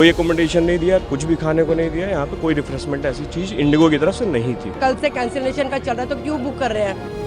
कोई एकोमोडेशन नहीं दिया, कुछ भी खाने को नहीं दिया, यहाँ पे कोई रिफ्रेशमेंट ऐसी चीज़ इंडिगो की तरफ से नहीं थी। कल से कैंसिलेशन का चल रहा है तो क्यों बुक कर रहे हैं?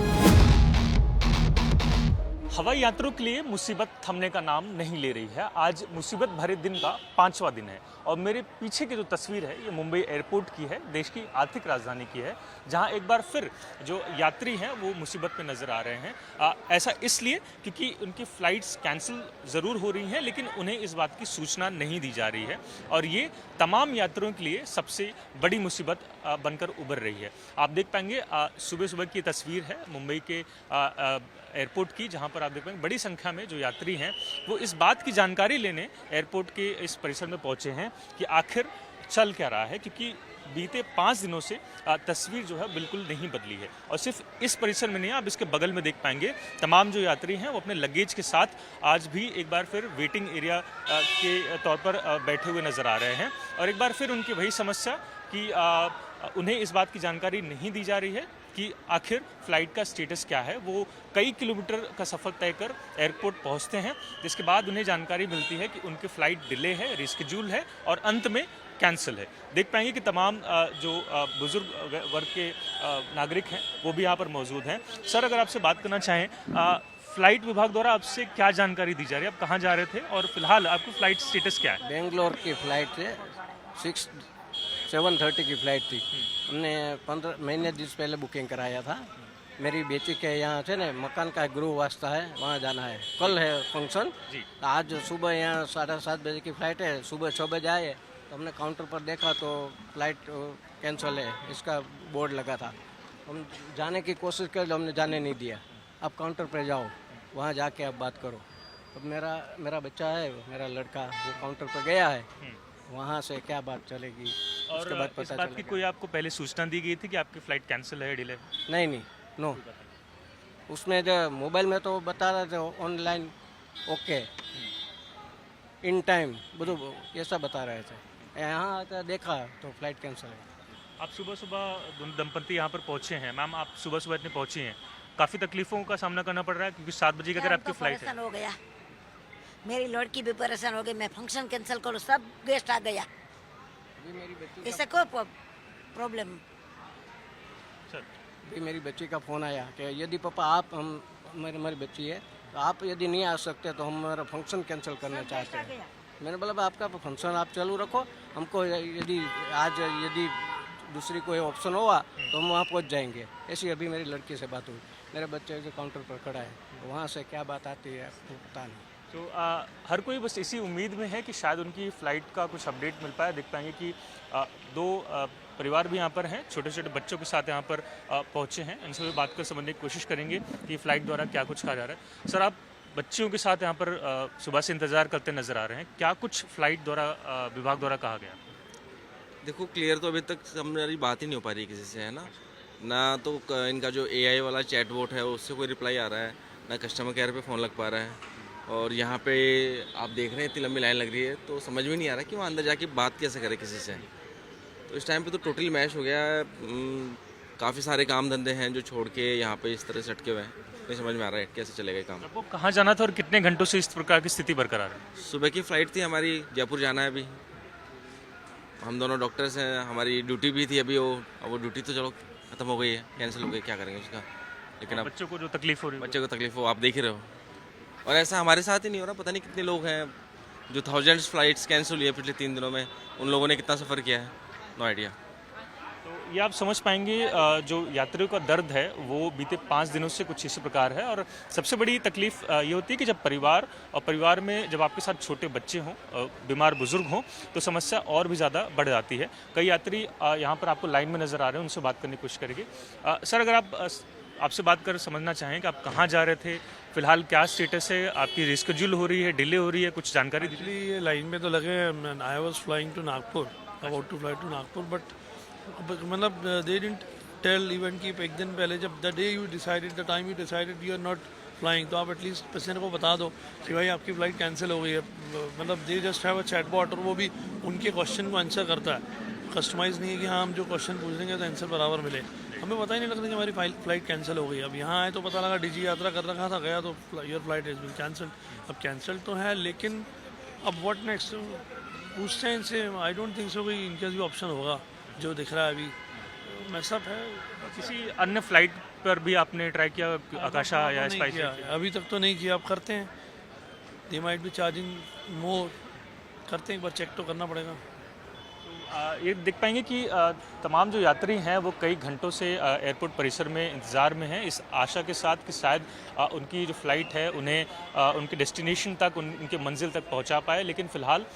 हवाई यात्रियों के लिए मुसीबत थमने का नाम नहीं ले रही है। आज मुसीबत भरे दिन का 5वां दिन है और मेरे पीछे की जो तस्वीर है ये मुंबई एयरपोर्ट की है, देश की आर्थिक राजधानी की है, जहां एक बार फिर जो यात्री हैं वो मुसीबत में नज़र आ रहे हैं। ऐसा इसलिए क्योंकि उनकी फ़्लाइट्स कैंसिल ज़रूर हो रही हैं, लेकिन उन्हें इस बात की सूचना नहीं दी जा रही है और ये तमाम यात्रियों के लिए सबसे बड़ी मुसीबत बनकर उभर रही है। आप देख पाएंगे सुबह सुबह की तस्वीर है मुंबई के एयरपोर्ट की, जहां पर आप देख पाएंगे बड़ी संख्या में जो यात्री हैं वो इस बात की जानकारी लेने एयरपोर्ट के इस परिसर में पहुंचे हैं कि आखिर चल क्या रहा है, क्योंकि बीते 5 दिनों से तस्वीर जो है बिल्कुल नहीं बदली है। और सिर्फ इस परिसर में नहीं, आप इसके बगल में देख पाएंगे तमाम जो यात्री हैं वो अपने लगेज के साथ आज भी एक बार फिर वेटिंग एरिया के तौर पर बैठे हुए नज़र आ रहे हैं और एक बार फिर उनकी वही समस्या कि उन्हें इस बात की जानकारी नहीं दी जा रही है कि आखिर फ़्लाइट का स्टेटस क्या है। वो कई किलोमीटर का सफ़र तय कर एयरपोर्ट पहुंचते हैं, जिसके बाद उन्हें जानकारी मिलती है कि उनकी फ़्लाइट डिले है, रिस्केड्यूल है और अंत में कैंसिल है। देख पाएंगे कि तमाम जो बुज़ुर्ग वर्ग के नागरिक हैं वो भी यहाँ पर मौजूद हैं। सर, अगर आपसे बात करना चाहें, फ़्लाइट विभाग द्वारा आपसे क्या जानकारी दी जा रही है? आप कहाँ जा रहे थे और फिलहाल आपकी फ़्लाइट स्टेटस क्या है? बेंगलोर की फ़्लाइट है, 7:30 की फ़्लाइट थी। हमने 15 महीने दिन पहले बुकिंग कराया था। मेरी बेटी के यहाँ से ना मकान का गृह वास्ता है, वहाँ जाना है। कल है फंक्शन। आज सुबह यहाँ 7:30 बजे की फ़्लाइट है, सुबह 6 बजे आए तो हमने काउंटर पर देखा तो फ़्लाइट कैंसिल है, इसका बोर्ड लगा था। हम जाने की कोशिश कर, हमने जाने नहीं दिया। अब काउंटर पर जाओ, वहाँ जाके अब बात करो। अब मेरा बच्चा है, मेरा लड़का, वो काउंटर पर गया है, वहाँ से क्या बात चलेगी और उसके बाद इस पता बात की चलेगा। कोई आपको पहले सूचना दी गई थी कि आपकी फ़्लाइट कैंसिल है, डिले? नहीं, नो। उसमें जो मोबाइल में तो बता रहे थे ऑनलाइन ओके, इन टाइम બધું ऐसा बता रहे थे। यहाँ आकर देखा तो फ्लाइट कैंसिल है। आप सुबह सुबह दंपति यहाँ पर पहुँचे हैं। मैम, आप सुबह सुबह इतने पहुँची हैं, काफ़ी तकलीफ़ों का सामना करना पड़ रहा है क्योंकि 7 बजे की अगर आपकी फ़्लाइट है। परेशान हो गया, मेरी लड़की भी परेशान हो गई। मैं फंक्शन कैंसिल करूँ, सब गेस्ट आ गया, इससे कोई प्रॉब्लम। सर, भी मेरी बच्ची का फ़ोन आया कि यदि पापा आप हमारी बच्ची है तो आप यदि नहीं आ सकते तो हम हमारा फंक्शन कैंसिल करना चाहते हैं। मैंने बोला आपका फंक्शन आप चालू रखो, हमको यदि दूसरी कोई ऑप्शन हुआ तो हम वहाँ पहुँच जाएंगे। ऐसी अभी मेरी लड़की से बात हुई। मेरे बच्चे जो काउंटर पर खड़ा है, वहाँ से क्या बात आती है आपको पता नहीं। तो हर कोई बस इसी उम्मीद में है कि शायद उनकी फ़्लाइट का कुछ अपडेट मिल पाए। देख पाएंगे कि 2 परिवार भी यहाँ पर हैं, छोटे छोटे बच्चों के साथ यहाँ पर पहुँचे हैं। इनसे भी बात कर समझने की कोशिश करेंगे कि फ़्लाइट द्वारा क्या कुछ कहा जा रहा है। सर, आप बच्चियों के साथ यहाँ पर सुबह से इंतज़ार करते नज़र आ रहे हैं, क्या कुछ फ़्लाइट द्वारा विभाग द्वारा कहा गया? देखो, क्लियर तो अभी तक हमारी बात ही नहीं हो पा रही किसी से, है ना तो इनका जो AI वाला चैट बोट है उससे कोई रिप्लाई आ रहा है, ना कस्टमर केयर पे फ़ोन लग पा रहा है। और यहाँ पे आप देख रहे हैं इतनी लंबी लाइन लग रही है, तो समझ में नहीं आ रहा कि वहाँ अंदर जाके बात कैसे करें किसी से। तो इस टाइम पे तो टोटली मैश हो गया है। काफ़ी सारे काम धंधे हैं जो छोड़ के यहाँ पे इस तरह से अटके हुए हैं, नहीं समझ में आ रहा है कैसे चलेगा काम। आपको कहाँ जाना था और कितने घंटों से इस प्रकार की स्थिति बरकरार है? सुबह की फ़्लाइट थी हमारी, जयपुर जाना है अभी। हम दोनों डॉक्टर्स हैं, हमारी ड्यूटी भी थी अभी, वो ड्यूटी तो चलो ख़त्म हो गई है, कैंसिल हो गई, क्या करेंगे उसका। लेकिन अब बच्चों को जो तकलीफ हो रही है, बच्चे को तकलीफ हो, आप देख ही रहे हो। और ऐसा हमारे साथ ही नहीं हो रहा, पता नहीं कितने लोग हैं जो थाउजेंड्स फ़्लाइट्स कैंसिल हुई है पिछले 3 दिनों में, उन लोगों ने कितना सफ़र किया है, नो आइडिया। तो ये आप समझ पाएंगे जो यात्रियों का दर्द है वो बीते 5 दिनों से कुछ इसी प्रकार है। और सबसे बड़ी तकलीफ ये होती है कि जब परिवार में जब आपके साथ छोटे बच्चे हों, बीमार बुजुर्ग हों, तो समस्या और भी ज़्यादा बढ़ जाती है। कई यात्री यहाँ पर आपको लाइन में नज़र आ रहे हैं, उनसे बात करने की कोशिश करेंगे। सर, अगर आपसे बात कर समझना चाहें कि आप कहाँ जा रहे थे, फिलहाल क्या स्टेटस है, आपकी रिस्केड्यूल हो रही है, डिले हो रही है, कुछ जानकारी दीजिए। एक्चुअली ये लाइन में तो लगे हैं। I was flying to Nagpur, about to fly to Nagpur, but मतलब दे डिडंट टेल इवन कि एक दिन पहले जब the day you decided, the time you decided you are not flying, तो आप एटलीस्ट पेशेंट को बता दो कि भाई आपकी फ़्लाइट कैंसिल हो गई है। मतलब they just have a chatbot और वो भी उनके क्वेश्चन को आंसर करता है, कस्टमाइज़ नहीं है कि हाँ हम जो क्वेश्चन पूछेंगे तो आंसर बराबर मिले। हमें पता ही नहीं लगता कि हमारी फ़्लाइट कैंसिल हो गई। अब यहाँ आए तो पता लगा DG यात्रा कर रखा था, गया तो your flight is been cancel. अब कैंसिल तो है, लेकिन अब व्हाट नेक्स्ट, पूछते हैं इनसे, आई डोंट थिंक सो कोई इनका भी ऑप्शन होगा जो दिख रहा है अभी। मैसअप है। किसी अन्य फ्लाइट पर भी आपने ट्राई किया, आकाशा या नहीं स्पाइस किया है, अभी तक तो नहीं किया। आप करते हैं, दे माइट बी चार्जिंग मोर, करते हैं, एक बार चेक तो करना पड़ेगा। ये देख पाएंगे कि तमाम जो यात्री हैं वो कई घंटों से एयरपोर्ट परिसर में इंतज़ार में हैं, इस आशा के साथ कि शायद उनकी जो फ़्लाइट है उन्हें उनके डेस्टिनेशन तक, उनके मंजिल तक पहुंचा पाए। लेकिन फ़िलहाल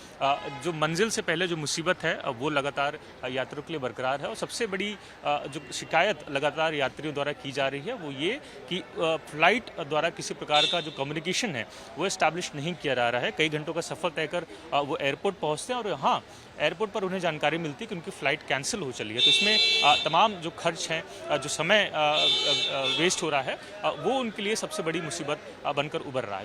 जो मंजिल से पहले जो मुसीबत है वो लगातार यात्रियों के लिए बरकरार है। और सबसे बड़ी जो शिकायत लगातार यात्रियों द्वारा की जा रही है वो ये कि फ़्लाइट द्वारा किसी प्रकार का जो कम्युनिकेशन है वो इस्टेब्लिश नहीं किया जा रहा है। कई घंटों का सफ़र तय कर वो एयरपोर्ट पहुँचते हैं और हाँ, एयरपोर्ट पर उन्हें जानकारी मिलती है कि उनकी फ़्लाइट कैंसिल हो चली है। तो इसमें तमाम जो खर्च हैं, जो समय वेस्ट हो रहा है, वो उनके लिए सबसे बड़ी मुसीबत बनकर उभर रहा है।